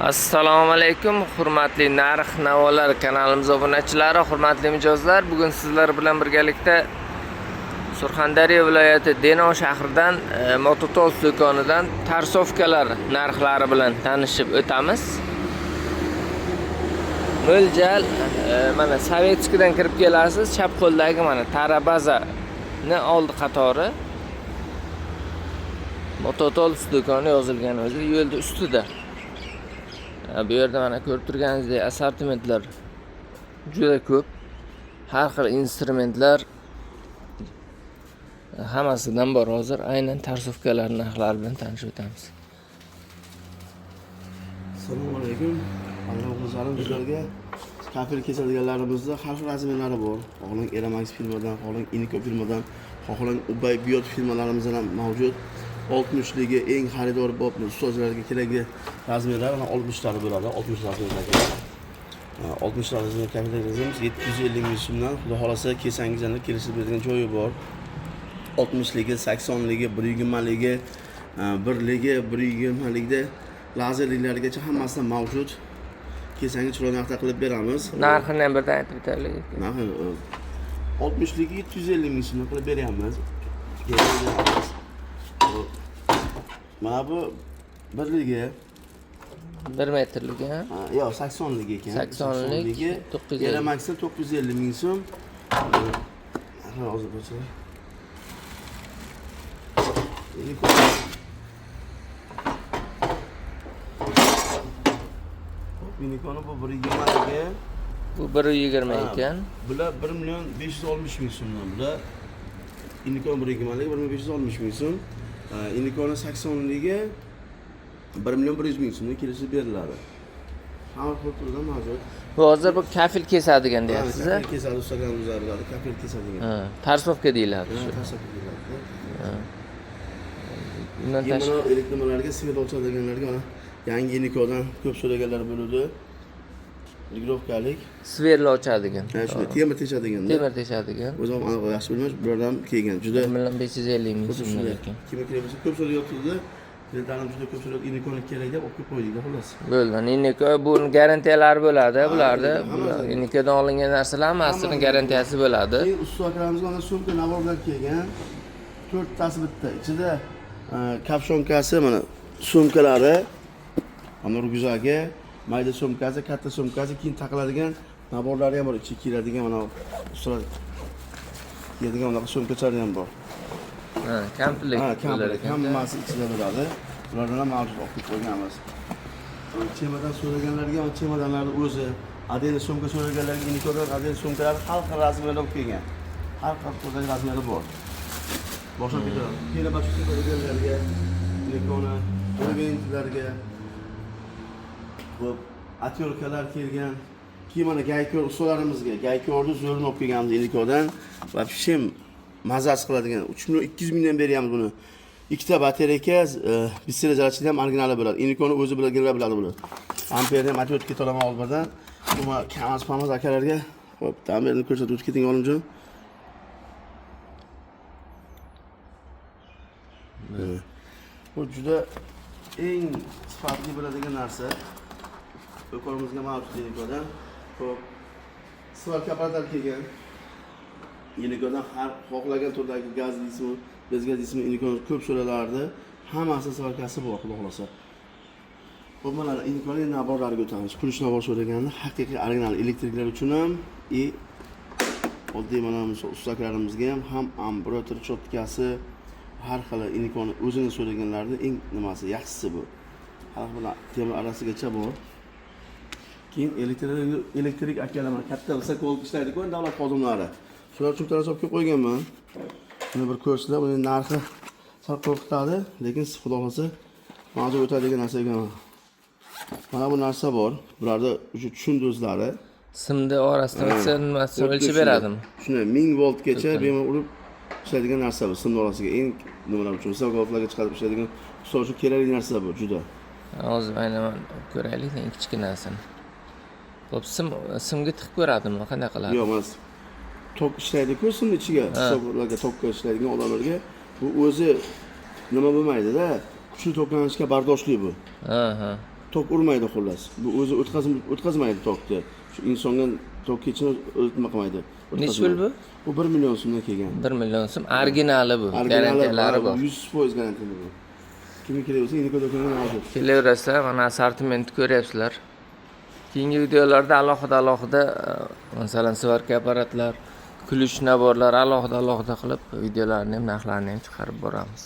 Assalomu alaykum, hurmatli Narx Navolar kanalimiz obunachilari, hurmatli mijozlar. Bugun sizlar bilan birgalikda Surxondaryo viloyati Denov shahridan Mototools do'konidan tarsovkalar narxlari bilan tanishib o'tamiz. Mo'ljal mana Sovetskidan kirib kelasiz, chap qo'ldagi mana Tarabazani oldi qatori Mototools do'koni yozilgan o'zi yo'lda ustida. Bu yerda mana ko'rib turganingizdek assortimentlar juda ko'p. Har xil instrumentlar hammasidan bor hozir. Aynan tarsovkalar narxlari bilan tanishib o'tamiz. Assalomu alaykum. Allohimizning bizlarga kafil kesadiganlarimizda har xil razmerlari bor. Xohlang Eramax firmadan, xohlang Iniko firmadan, xohlang Ubay Biot firmalarimizdan ham mavjud. 60ligi eng xaridor bo'lib ustozlarga kerakli razmerlar mana 60lar bo'ladi. 60lar bo'ladi. 60lar razmer kafillarimizimiz 750 ming so'mdan, xudo xolasa kelsangiz kelishib beradigan joyi bor. 60ligi, 80ligi, 120ligi, 1ligi, 120ligida lazerlilargacha hammasidan mavjud. Kelsangiz chiroyli narxda qilib beramiz. Narxini ham birdan aytib o'taylik. Narxi 60ligi 750 ming so'mdan qilib beramiz. Mana bu 1ligi 1 metrligi, ha? Yo'q, 80ligi ekan. 80ligi 950. Eramaxda 950 ming so'm. Hozir bo'lsa. Unikoni bu 120ligi. Bu 120 ekan. Bular 1 million 560 ming so'mdan. Bular Unikon 120ligi 1560 ming so'm. Unikoni 80ligi 1 million 100 ming so'mga kelishib beriladi. Hamma fotodan mavjud. Bu hozir bu kafil kesadigan deyapsiz, ha? Kafil kesadi, ustagan o'zlari kafil kesadigan. Ha, tarsovka deyiladi shu. Tarsovka deyiladi. Ha. Bundan Mana tashqari elektromobillarga svet ochadiganlarga mana yangi Unikodan ko'p so'raganlar bo'ladi. Ligrovkalik. sverli ochadigan. Shunday temir teshadigan. Temir teshadigan. O'zim aniq yaxshi bilmash, birdan kelgan. Juda 1.550 ming so'm ekan. Kim kerak bo'lsa ko'p so'rayotganda, bizlardan juda ko'p so'rayotgan Unikon kerak deb olib qo'ydik, xolos. Bo'ldi. Uniko bu garantiyalari bo'ladi, bularda. Unikodan olingan narsalar hammasining garantiyasi bo'ladi. Usta akamizga mana sumka navorlar kelgan. 4 tasi bitta. Ichida kapshonkasi mana sumkalari, mana ruzaga, mayda sumkasi, katta sumkasi, keyin taqiladigan naborlari ham bor. Ichiga kiradigan mana ustolar keladigan mana sumkachalar ham bor. Ha, komplekt. Komplekt. Hammasi ichida bo'ladi. Ulardan ham mavjud olib qo'yganmiz. Chemadan so'raganlarga ham chemadanlarni o'zi, adel sumka so'raganlarga Unikodan adel sumkalar har xil razmerda olib kelgan. Har xil turdagi razmeri bor. Boshqa ketadi. Keyin boshqa so'raganlarga Unikoni, Orventlarga xo'p, atyorkalar kelgan. Keyin mana gaykor ustalarimizga gaykorni zo'rini olib kelganmiz Unikodan va shim mazas qiladigan 3 million 200 mingdan beryapmiz buni. Ikkita batareyka, bitseli zarachida ham originali bo'ladi. Unikoni o'zi bilganlar biladi buni. Amperni ham aytib o'tib ketaman oldindan. Buni Kamaz akalarga xo'p, ta'mirni ko'rsatib o'tib keting olimjon. Bu juda eng sifatli bo'ladigan narsa. Do'konimizga mavjud Unikodan. Xo'p, svalka apparatlar kelgan. Unikodan har xohlagan turdagi gaz deysizmi, bezgaz deysizmi, Unikon ko'p so'ralardi. Hammasi svalkasi bor, xudo xolasa. Bu mana Unikoning naborlariga o'tamiz. Qurish nabor so'raganda haqiqiy original elektriklar uchun ham oddiy mana ustaklarimizga ham amburator cho'tkasi har xil Unikon o'zini so'raganlarning eng nimasi yaxshisi bu. Har xil temir arasigacha bor. Keyin elektrik akalar katta visokolk ishlaydi-ku davlat xodimlari. Shular uchun tarasov kelib qo'yganman. Buni bir ko'rsizlar, buning narxi sal qo'rqitadi, lekin xudo xolasa mavzu o'tadigan narsa ekan. Mana bu narsa bor. Bularda o'sha tushundozlari Simni orasida nimasi o'lchab beradimi? Shuni 1000 voltgacha bemalol urib ishlaydigan narsa bu. Simni orasiga eng nimalar uchun, visokolklarga chiqarib ishlaydigan, ustoz uchun kerakli narsa bu juda. Hozir aynan ko'raylik, eng kichkinasini. Xo'p, simga tiqib ko'radimi? Qanday qiladi? Yo'q, emas. Tok ishlaydi-ku simni ichiga, hisoblarga tokka ishlaydigan odamlarga bu o'zi nima bo'lmaydi-da, kuchli toklanishga bardoshli bu. Ha. tok urmaydi xullas. Bu o'zi o'tkazmaydi tokni. Shu insonga tok kechini o'tma qilmaydi. Nechi pul bu? Bu 1 million so'mdan kelgan. 1 million so'm. Originali bu. Garantiyalari bor. 100% garantiyali bu. Kimga kerak bo'lsa, Iniko do'koniga mavjud. Kelaverasizlar, mana assortimentni ko'ryapsizlar. Keyingi videolarda alohida masalan svarka apparatlar, ключ naborlar alohida qilib videolarni ham narxlarini ham chiqarib boramiz.